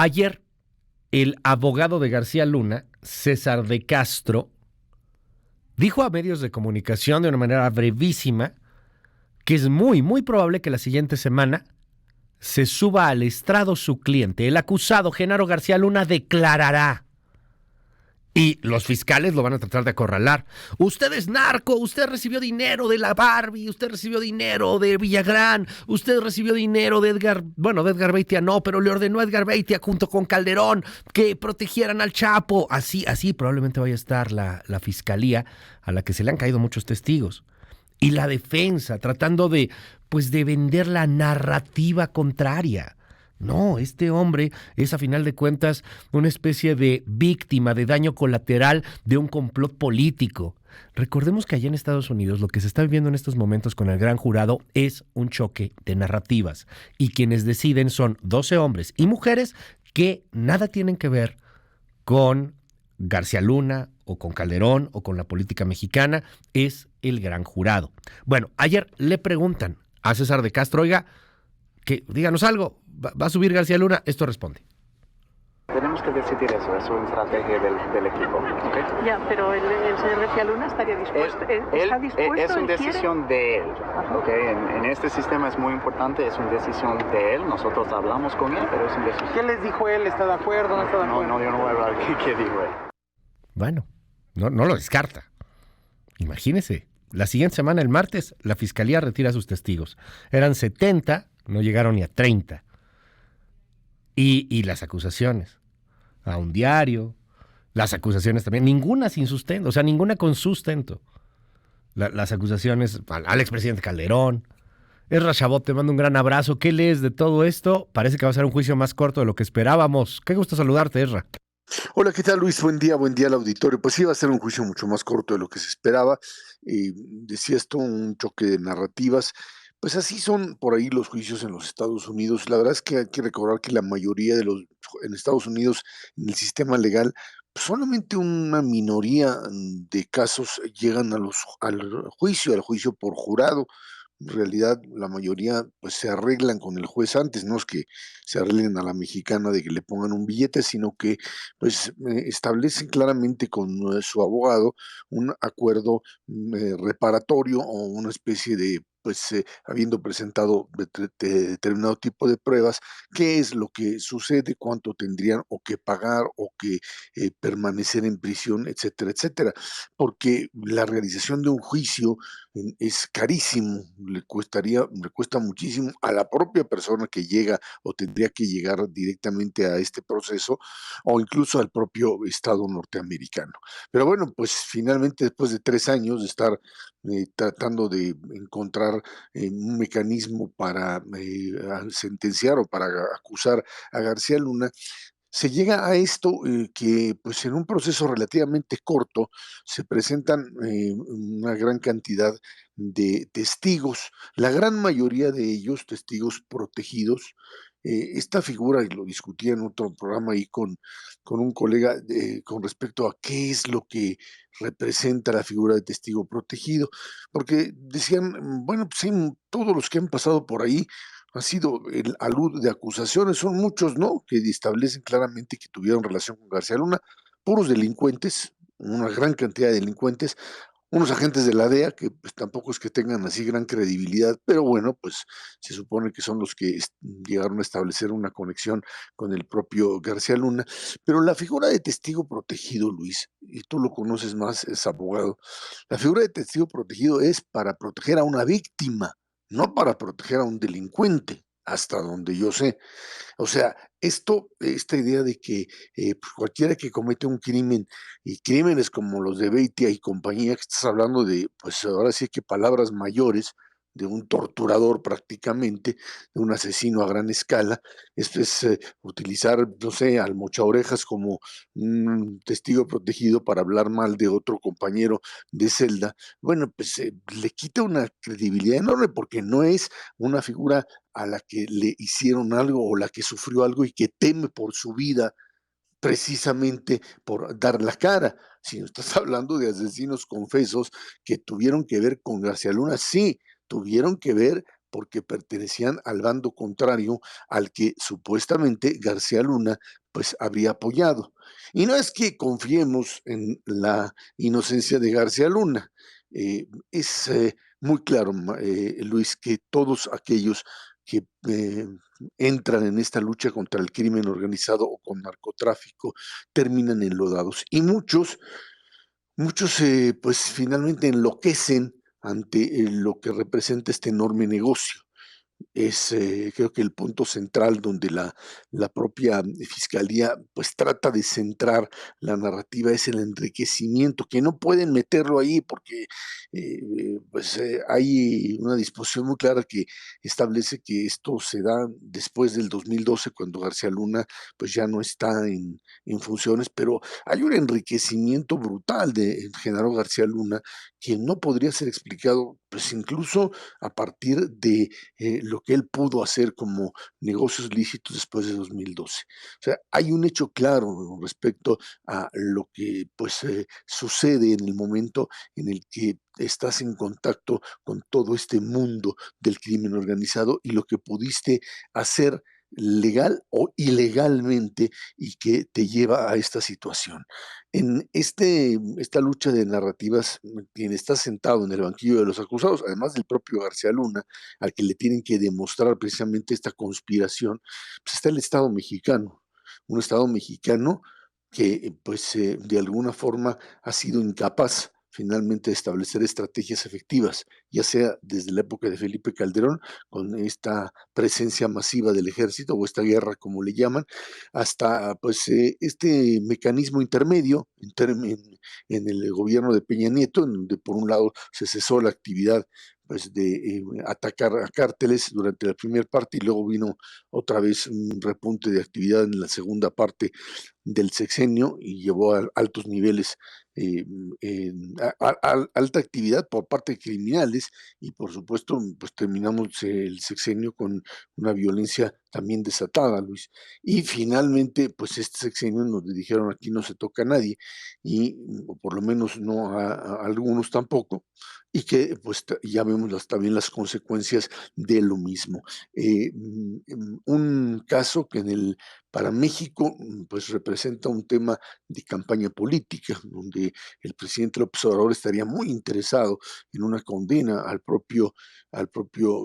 Ayer, el abogado de García Luna, César de Castro, dijo a medios de comunicación de una manera brevísima que es muy probable que la siguiente semana se suba al estrado su cliente. El acusado, Genaro García Luna, declarará. Y los fiscales lo van a tratar de acorralar. Usted es narco, usted recibió dinero de la Barbie, usted recibió dinero de Villagrán, usted recibió dinero de Edgar Beitia no, pero le ordenó a Edgar Beitia junto con Calderón que protegieran al Chapo. Así probablemente vaya a estar la fiscalía, a la que se le han caído muchos testigos. Y la defensa tratando de vender la narrativa contraria. No, este hombre es a final de cuentas una especie de víctima de daño colateral de un complot político. Recordemos que allá en Estados Unidos lo que se está viviendo en estos momentos con el gran jurado es un choque de narrativas. Y quienes deciden son 12 hombres y mujeres que nada tienen que ver con García Luna o con Calderón o con la política mexicana. Es el gran jurado. Bueno, ayer le preguntan a César de Castro, oiga, que díganos algo, ¿va a subir García Luna? Esto responde. Tenemos que decidir eso, es una estrategia del equipo. ¿Okay? Ya, pero el señor García Luna estaría dispuesto. ¿Está dispuesto? Es una decisión de él. Okay? En este sistema es muy importante, es una decisión de él. Nosotros hablamos con él, pero es una decisión. ¿Qué les dijo él? ¿Está de acuerdo? ¿No está de acuerdo? No, yo no voy a hablar qué dijo él. Bueno, no lo descarta. Imagínese, la siguiente semana, el martes, la fiscalía retira sus testigos. Eran 70, no llegaron ni a 30. Y las acusaciones a un diario, las acusaciones también, ninguna sin sustento, o sea, ninguna con sustento. Las acusaciones al expresidente Calderón. Ezra Chabot, te mando un gran abrazo. ¿Qué lees de todo esto? Parece que va a ser un juicio más corto de lo que esperábamos. Qué gusto saludarte, Ezra. Hola, ¿qué tal, Luis? Buen día al auditorio. Pues sí, va a ser un juicio mucho más corto de lo que se esperaba. Decías tú, un choque de narrativas. Pues así son por ahí los juicios en los Estados Unidos. La verdad es que hay que recordar que la mayoría en Estados Unidos, en el sistema legal, pues solamente una minoría de casos llegan al juicio por jurado. En realidad, la mayoría pues se arreglan con el juez antes, no es que se arreglen a la mexicana de que le pongan un billete, sino que pues establecen claramente con su abogado un acuerdo reparatorio o una especie de habiendo presentado determinado tipo de pruebas, qué es lo que sucede, cuánto tendrían o que pagar o que permanecer en prisión, etcétera, etcétera. Porque la realización de un juicio es carísimo, le cuesta muchísimo a la propia persona que llega o tendría que llegar directamente a este proceso o incluso al propio Estado norteamericano. Pero bueno, pues finalmente después de 3 años de estar tratando de encontrar un mecanismo para sentenciar o para acusar a García Luna, se llega a esto que pues en un proceso relativamente corto se presentan una gran cantidad de testigos, la gran mayoría de ellos testigos protegidos. Esta figura, y lo discutía en otro programa ahí con un colega, con respecto a qué es lo que representa la figura de testigo protegido, porque decían, bueno, pues sí, todos los que han pasado por ahí ha sido el alud de acusaciones, son muchos, ¿no?, que establecen claramente que tuvieron relación con García Luna, puros delincuentes, una gran cantidad de delincuentes, unos agentes de la DEA que pues tampoco es que tengan así gran credibilidad, pero bueno, pues se supone que son los que llegaron a establecer una conexión con el propio García Luna. Pero la figura de testigo protegido, Luis, y tú lo conoces más, es abogado, la figura de testigo protegido es para proteger a una víctima, no para proteger a un delincuente, hasta donde yo sé. O sea, esta idea de que pues, cualquiera que comete un crimen, y crímenes como los de Beitia y compañía, que estás hablando de, pues ahora sí que palabras mayores, de un torturador prácticamente, de un asesino a gran escala, esto es utilizar, no sé, al mochaorejas como un testigo protegido para hablar mal de otro compañero de celda. Bueno, pues le quita una credibilidad enorme porque no es una figura a la que le hicieron algo o la que sufrió algo y que teme por su vida precisamente por dar la cara. Si no estás hablando de asesinos confesos que tuvieron que ver con García Luna, sí, tuvieron que ver porque pertenecían al bando contrario al que supuestamente García Luna pues habría apoyado. Y no es que confiemos en la inocencia de García Luna, es muy claro, Luis, que todos aquellos que entran en esta lucha contra el crimen organizado o con narcotráfico terminan enlodados. Y muchos pues finalmente enloquecen ante lo que representa este enorme negocio. Es creo que el punto central donde la propia fiscalía pues trata de centrar la narrativa es el enriquecimiento, que no pueden meterlo ahí porque pues hay una disposición muy clara que establece que esto se da después del 2012 cuando García Luna pues ya no está en funciones, pero hay un enriquecimiento brutal de Genaro García Luna que no podría ser explicado pues incluso a partir de lo que él pudo hacer como negocios lícitos después de 2012. O sea, hay un hecho claro respecto a lo que pues sucede en el momento en el que estás en contacto con todo este mundo del crimen organizado y lo que pudiste hacer legal o ilegalmente y que te lleva a esta situación. En esta lucha de narrativas, quien está sentado en el banquillo de los acusados, además del propio García Luna, al que le tienen que demostrar precisamente esta conspiración, pues está el Estado mexicano, un Estado mexicano que pues de alguna forma ha sido incapaz finalmente de establecer estrategias efectivas, ya sea desde la época de Felipe Calderón, con esta presencia masiva del ejército o esta guerra como le llaman, hasta pues este mecanismo intermedio en el gobierno de Peña Nieto, en donde por un lado se cesó la actividad pues de atacar a cárteles durante la primera parte y luego vino otra vez un repunte de actividad en la segunda parte del sexenio y llevó a altos niveles, alta actividad por parte de criminales y por supuesto pues terminamos el sexenio con una violencia también desatada, Luis. Y finalmente pues este sexenio nos dijeron aquí no se toca a nadie y o por lo menos no a algunos tampoco y que pues ya vemos también las consecuencias de lo mismo. Un caso que para México pues representa un tema de campaña política, donde el presidente López Obrador estaría muy interesado en una condena al propio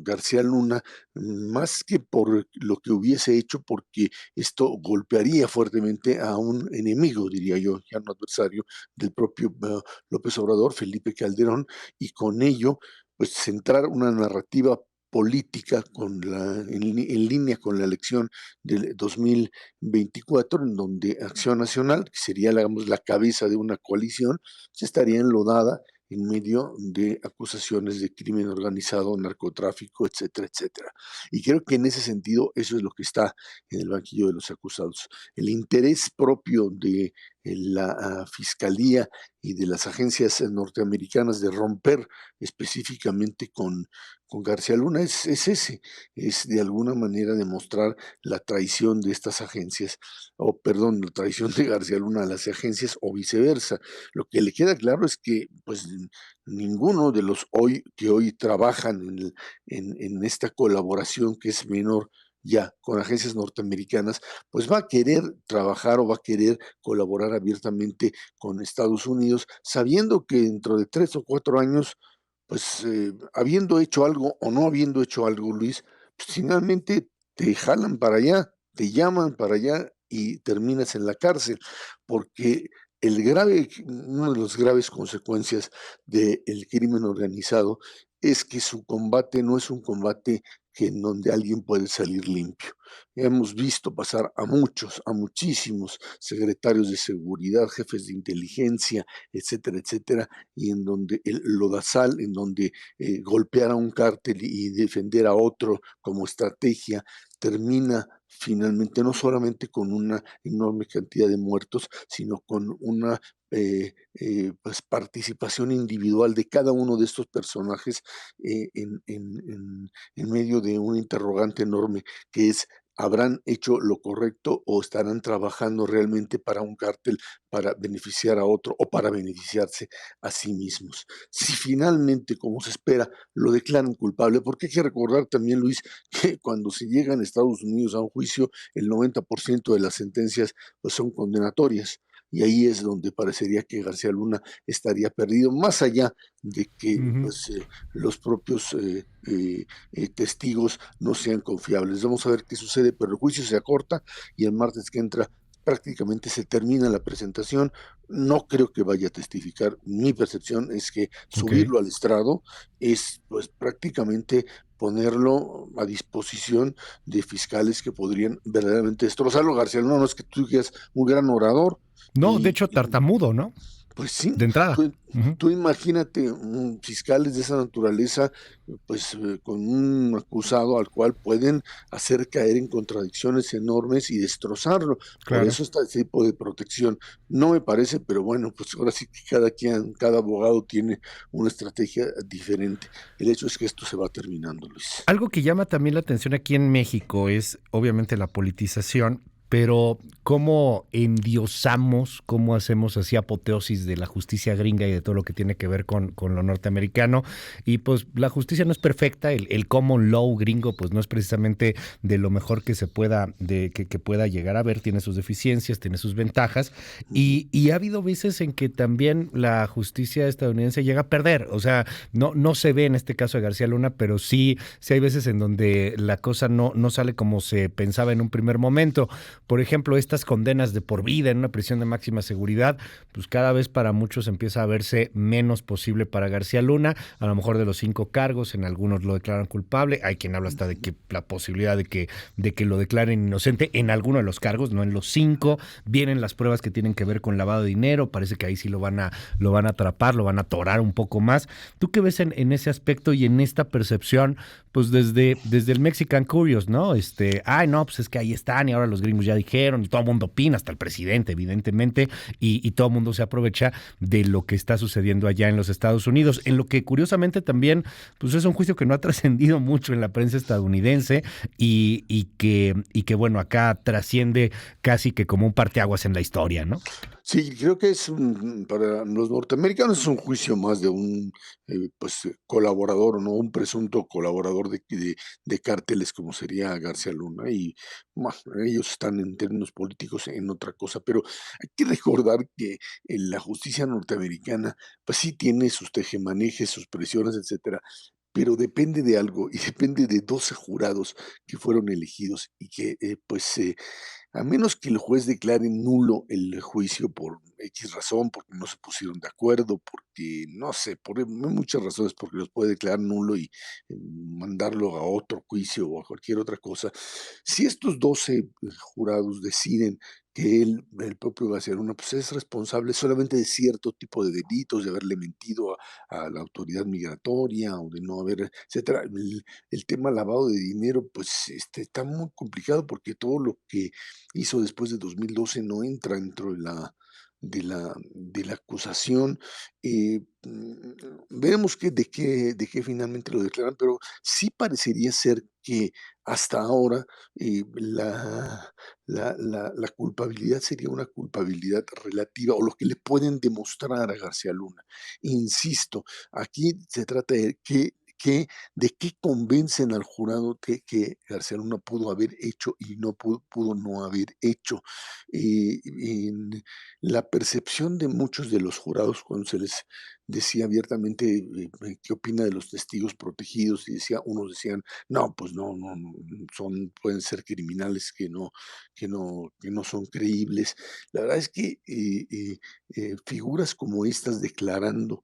García Luna, más que por lo que hubiese hecho, porque esto golpearía fuertemente a un enemigo, diría yo, ya un adversario del propio López Obrador, Felipe Calderón, y con ello, pues centrar una narrativa política en línea con la elección del 2024, en donde Acción Nacional, que sería digamos, la cabeza de una coalición, se estaría enlodada en medio de acusaciones de crimen organizado, narcotráfico, etcétera, etcétera. Y creo que en ese sentido eso es lo que está en el banquillo de los acusados. El interés propio de la Fiscalía y de las agencias norteamericanas de romper específicamente con García Luna es ese, es de alguna manera demostrar la traición de estas agencias, o perdón, la traición de García Luna a las agencias o viceversa. Lo que le queda claro es que pues ninguno de los que hoy trabajan en esta colaboración que es menor ya con agencias norteamericanas, pues va a querer trabajar o va a querer colaborar abiertamente con Estados Unidos, sabiendo que dentro de 3 o 4 años, pues habiendo hecho algo o no habiendo hecho algo, Luis, pues finalmente te jalan para allá, te llaman para allá y terminas en la cárcel, porque una de las graves consecuencias del crimen organizado es que su combate no es un combate en donde alguien puede salir limpio. Hemos visto pasar a muchísimos secretarios de seguridad, jefes de inteligencia, etcétera, etcétera, y en donde el lodazal, en donde golpear a un cártel y defender a otro como estrategia, termina finalmente no solamente con una enorme cantidad de muertos, sino con una pues participación individual de cada uno de estos personajes en medio de un interrogante enorme que es ¿habrán hecho lo correcto o estarán trabajando realmente para un cártel, para beneficiar a otro o para beneficiarse a sí mismos? Si finalmente, como se espera, lo declaran culpable, porque hay que recordar también, Luis, que cuando se llega en Estados Unidos a un juicio, el 90% de las sentencias pues, son condenatorias. Y ahí es donde parecería que García Luna estaría perdido, más allá de que Ujú. pues, los propios testigos no sean confiables. Vamos a ver qué sucede, pero el juicio se acorta y el martes que entra prácticamente se termina la presentación. No creo que vaya a testificar. Mi percepción es que Ok. subirlo al estrado es pues prácticamente ponerlo a disposición de fiscales que podrían verdaderamente destrozarlo. García Luna no es que tú digas un gran orador, No, de y hecho, tartamudo, ¿no? pues sí, De entrada. tú, Ujú. tú imagínate fiscales de esa naturaleza, pues con un acusado al cual pueden hacer caer en contradicciones enormes y destrozarlo. Por Claro. eso está ese tipo de protección. No me parece, pero bueno, pues ahora sí que cada quien, cada abogado tiene una estrategia diferente. El hecho es que esto se va terminando, Luis. Algo que llama también la atención aquí en México es obviamente la politización, pero cómo endiosamos, cómo hacemos así apoteosis de la justicia gringa y de todo lo que tiene que ver con lo norteamericano. Y pues la justicia no es perfecta, el common law gringo pues no es precisamente de lo mejor que se pueda, que pueda llegar a ver, tiene sus deficiencias, tiene sus ventajas. Y ha habido veces en que también la justicia estadounidense llega a perder. O sea, no se ve en este caso de García Luna, pero sí hay veces en donde la cosa no sale como se pensaba en un primer momento. Por ejemplo, estas condenas de por vida en una prisión de máxima seguridad, pues cada vez para muchos empieza a verse menos posible para García Luna. A lo mejor de los 5 cargos, en algunos lo declaran culpable. Hay quien habla hasta de que la posibilidad de que lo declaren inocente en alguno de los cargos, no en los 5. Vienen las pruebas que tienen que ver con lavado de dinero. Parece que ahí sí lo van a atrapar, lo van a atorar un poco más. ¿Tú qué ves en ese aspecto y en esta percepción, pues desde el Mexican Curious, ¿no? Ay, no, pues es que ahí están y ahora los gringos ya dijeron y todo el mundo opina, hasta el presidente, evidentemente, y todo el mundo se aprovecha de lo que está sucediendo allá en los Estados Unidos, en lo que curiosamente también, pues es un juicio que no ha trascendido mucho en la prensa estadounidense y que, bueno, acá trasciende casi que como un parteaguas en la historia, ¿no? Sí, creo que para los norteamericanos es un juicio más de un colaborador, ¿no? Un presunto colaborador de cárteles como sería García Luna. Y bueno, ellos están en términos políticos en otra cosa, pero hay que recordar que la justicia norteamericana, pues sí tiene sus tejemanejes, sus presiones, etcétera, pero depende de algo y depende de 12 jurados que fueron elegidos y que a menos que el juez declare nulo el juicio por X razón, porque no se pusieron de acuerdo, porque no sé, por muchas razones, porque los puede declarar nulo y mandarlo a otro juicio o a cualquier otra cosa. Si estos 12 jurados deciden que el propio García Luna, pues es responsable solamente de cierto tipo de delitos, de haberle mentido a la autoridad migratoria o de no haber, etcétera. El tema lavado de dinero, pues está muy complicado porque todo lo que hizo después de 2012 no entra dentro de la acusación. Veremos de qué finalmente lo declaran, pero sí parecería ser que hasta ahora la culpabilidad sería una culpabilidad relativa o lo que le pueden demostrar a García Luna. Insisto, aquí se trata de de qué convencen al jurado que García Luna pudo haber hecho y no pudo no haber hecho. En la percepción de muchos de los jurados cuando se les decía abiertamente qué opina de los testigos protegidos y unos decían, no, pues no, pueden ser criminales que no son creíbles. La verdad es que figuras como estas declarando,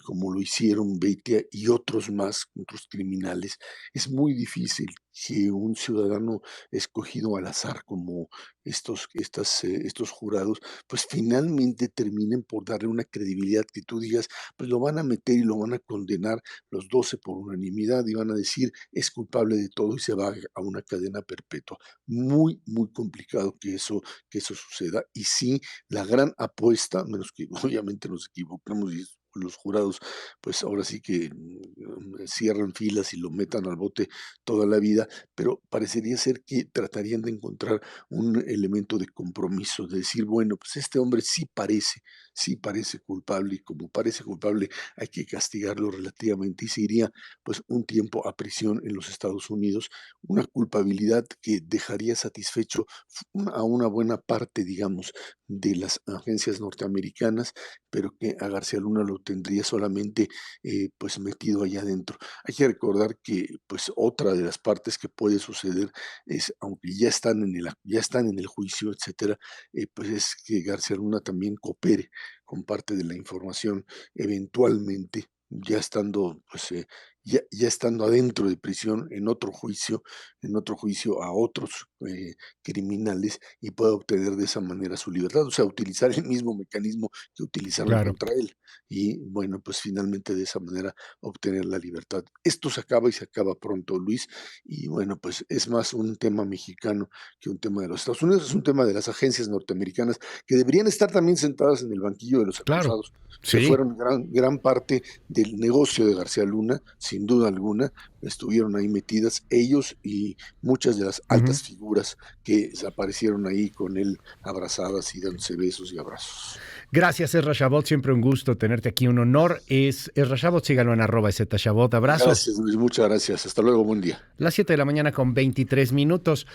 como lo hicieron Beitia y otros más, otros criminales, es muy difícil que un ciudadano escogido al azar como estos jurados, pues finalmente terminen por darle una credibilidad que tú digas, pues lo van a meter y lo van a condenar los 12 por unanimidad y van a decir es culpable de todo y se va a una cadena perpetua. Muy, muy complicado que eso suceda. Y sí, la gran apuesta, menos que obviamente nos equivocamos y los jurados, pues ahora sí que cierran filas y lo metan al bote toda la vida, pero parecería ser que tratarían de encontrar un elemento de compromiso, de decir, bueno, pues este hombre sí parece culpable, y como parece culpable hay que castigarlo relativamente y se iría pues un tiempo a prisión en los Estados Unidos, una culpabilidad que dejaría satisfecho a una buena parte, digamos, de las agencias norteamericanas, pero que a García Luna lo tendría solamente pues metido allá adentro. Hay que recordar que pues otra de las partes que puede suceder es, aunque ya están en el juicio, etcétera, pues es que García Luna también coopere con parte de la información eventualmente ya estando pues ya estando adentro de prisión en otro juicio a otros criminales y pueda obtener de esa manera su libertad, o sea, utilizar el mismo mecanismo que utilizaron Claro. contra él y bueno, pues finalmente de esa manera obtener la libertad. Esto se acaba y se acaba pronto, Luis, y bueno, pues es más un tema mexicano que un tema de los Estados Unidos, es un tema de las agencias norteamericanas que deberían estar también sentadas en el banquillo de los Claro. acusados, que Sí. fueron gran parte del negocio de García Luna, sin duda alguna, estuvieron ahí metidas ellos y muchas de las Ujú. altas figuras que aparecieron ahí con él abrazadas y dándose besos y abrazos. Gracias, Ezra Shabot. Siempre un gusto tenerte aquí, un honor. Es Ezra Shabot, síganlo en @ZShabot. Abrazo. Gracias, Luis, muchas gracias. Hasta luego, buen día. Las 7 de la mañana con 23 minutos.